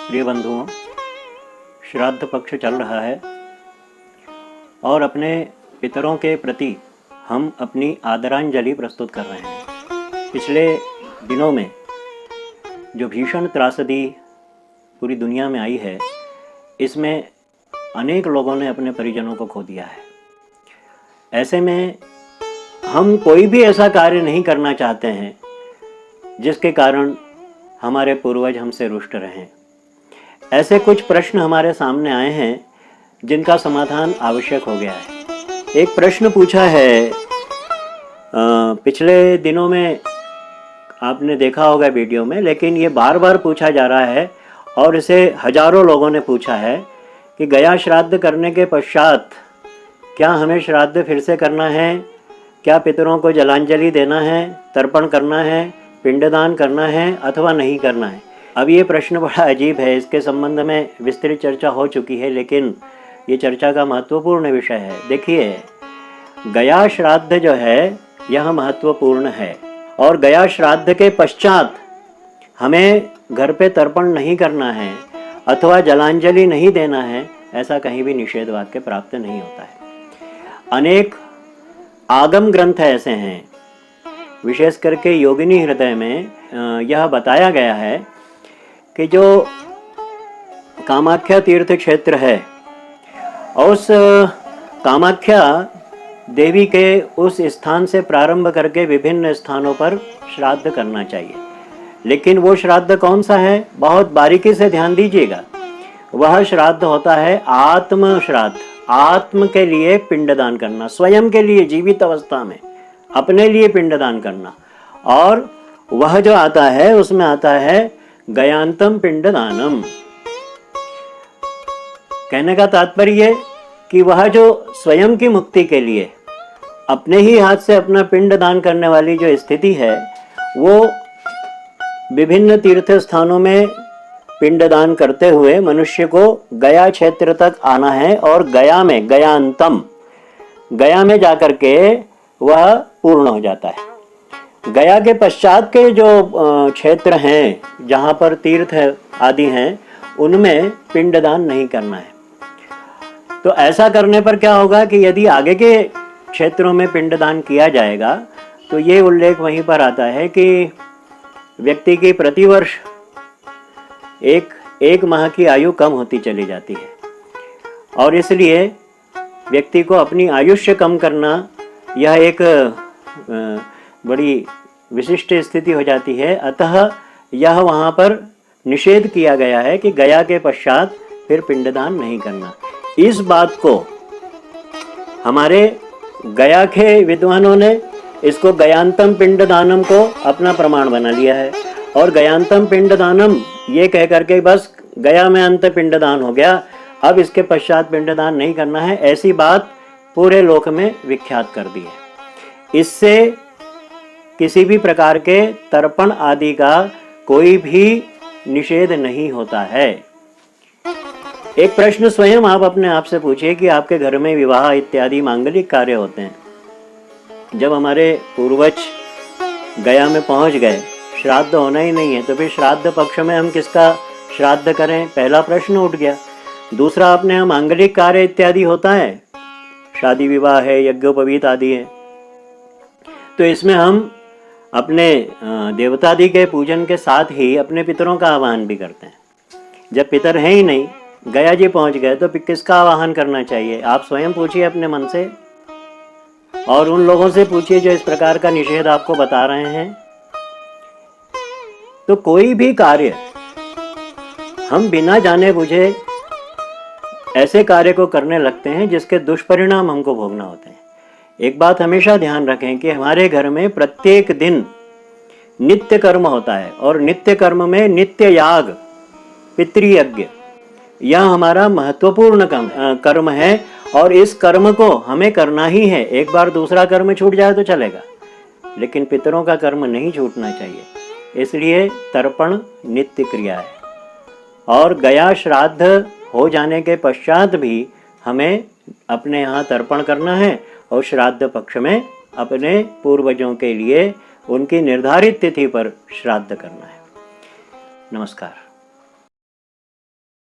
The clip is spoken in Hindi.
प्रिय बंधुओं, श्राद्ध पक्ष चल रहा है और अपने पितरों के प्रति हम अपनी आदरांजलि प्रस्तुत कर रहे हैं। पिछले दिनों में जो भीषण त्रासदी पूरी दुनिया में आई है, इसमें अनेक लोगों ने अपने परिजनों को खो दिया है। ऐसे में हम कोई भी ऐसा कार्य नहीं करना चाहते हैं जिसके कारण हमारे पूर्वज हमसे रुष्ट रहें। ऐसे कुछ प्रश्न हमारे सामने आए हैं जिनका समाधान आवश्यक हो गया है। एक प्रश्न पूछा है, पिछले दिनों में आपने देखा होगा वीडियो में, लेकिन ये बार बार पूछा जा रहा है और इसे हजारों लोगों ने पूछा है कि गया श्राद्ध करने के पश्चात क्या हमें श्राद्ध फिर से करना है? क्या पितरों को जलांजलि देना है, तर्पण करना है, पिंडदान करना है अथवा नहीं करना है? अब ये प्रश्न बड़ा अजीब है। इसके संबंध में विस्तृत चर्चा हो चुकी है, लेकिन ये चर्चा का महत्वपूर्ण विषय है। देखिए, गया श्राद्ध जो है यह महत्वपूर्ण है और गया श्राद्ध के पश्चात हमें घर पे तर्पण नहीं करना है अथवा जलांजलि नहीं देना है, ऐसा कहीं भी निषेध वाक्य प्राप्त नहीं होता है। अनेक आगम ग्रंथ ऐसे हैं, विशेष करके योगिनी हृदय में यह बताया गया है कि जो कामाख्या तीर्थ क्षेत्र है, उस कामाख्या देवी के उस स्थान से प्रारंभ करके विभिन्न स्थानों पर श्राद्ध करना चाहिए। लेकिन वो श्राद्ध कौन सा है, बहुत बारीकी से ध्यान दीजिएगा। वह श्राद्ध होता है आत्म श्राद्ध। आत्म के लिए पिंडदान करना, स्वयं के लिए जीवित अवस्था में अपने लिए पिंडदान करना। और वह जो आता है उसमें आता है गयांतम पिंडदानम। कहने का तात्पर्य कि वह जो स्वयं की मुक्ति के लिए अपने ही हाथ से अपना पिंडदान करने वाली जो स्थिति है, वो विभिन्न तीर्थ स्थानों में पिंडदान करते हुए मनुष्य को गया क्षेत्र तक आना है और गया में गयांतम, गया में जाकर के वह पूर्ण हो जाता है। गया के पश्चात के जो क्षेत्र हैं जहाँ पर तीर्थ आदि हैं, उनमें पिंडदान नहीं करना है। तो ऐसा करने पर क्या होगा कि यदि आगे के क्षेत्रों में पिंडदान किया जाएगा तो ये उल्लेख वहीं पर आता है कि व्यक्ति की प्रतिवर्ष एक माह की आयु कम होती चली जाती है और इसलिए व्यक्ति को अपनी आयुष्य कम करना यह एक बड़ी विशिष्ट स्थिति हो जाती है। अतः यह वहाँ पर निषेध किया गया है कि गया के पश्चात फिर पिंडदान नहीं करना। इस बात को हमारे गया के विद्वानों ने इसको गयांतम पिंडदानम को अपना प्रमाण बना लिया है और गयांतम पिंडदानम ये कह करके बस गया में अंत पिंडदान हो गया, अब इसके पश्चात पिंडदान नहीं करना है, ऐसी बात पूरे लोक में विख्यात कर दी है। इससे किसी भी प्रकार के तर्पण आदि का कोई भी निषेध नहीं होता है। एक प्रश्न स्वयं आप अपने आप से पूछिए कि आपके घर में विवाह इत्यादि मांगलिक कार्य होते हैं। जब हमारे पूर्वज गया में पहुंच गए, श्राद्ध होना ही नहीं है, तो फिर श्राद्ध पक्ष में हम किसका श्राद्ध करें, पहला प्रश्न उठ गया। दूसरा, अपने यहाँ मांगलिक कार्य इत्यादि होता है, शादी विवाह है, यज्ञोपवीत आदि है, तो इसमें हम अपने देवतादि के पूजन के साथ ही अपने पितरों का आवाहन भी करते हैं। जब पितर हैं ही नहीं, गया जी पहुंच गए, तो किसका आवाहन करना चाहिए? आप स्वयं पूछिए अपने मन से और उन लोगों से पूछिए जो इस प्रकार का निषेध आपको बता रहे हैं। तो कोई भी कार्य हम बिना जाने बुझे ऐसे कार्य को करने लगते हैं जिसके दुष्परिणाम हमको भोगना होते हैं। एक बात हमेशा ध्यान रखें कि हमारे घर में प्रत्येक दिन नित्य कर्म होता है और नित्य कर्म में नित्य याग, पितृयज्ञ, यह हमारा महत्वपूर्ण कर्म है और इस कर्म को हमें करना ही है। एक बार दूसरा कर्म छूट जाए तो चलेगा, लेकिन पितरों का कर्म नहीं छूटना चाहिए। इसलिए तर्पण नित्य क्रिया है और गया श्राद्ध हो जाने के पश्चात भी हमें अपने यहाँ तर्पण करना है और श्राद्ध पक्ष में अपने पूर्वजों के लिए उनकी निर्धारित तिथि पर श्राद्ध करना है। नमस्कार।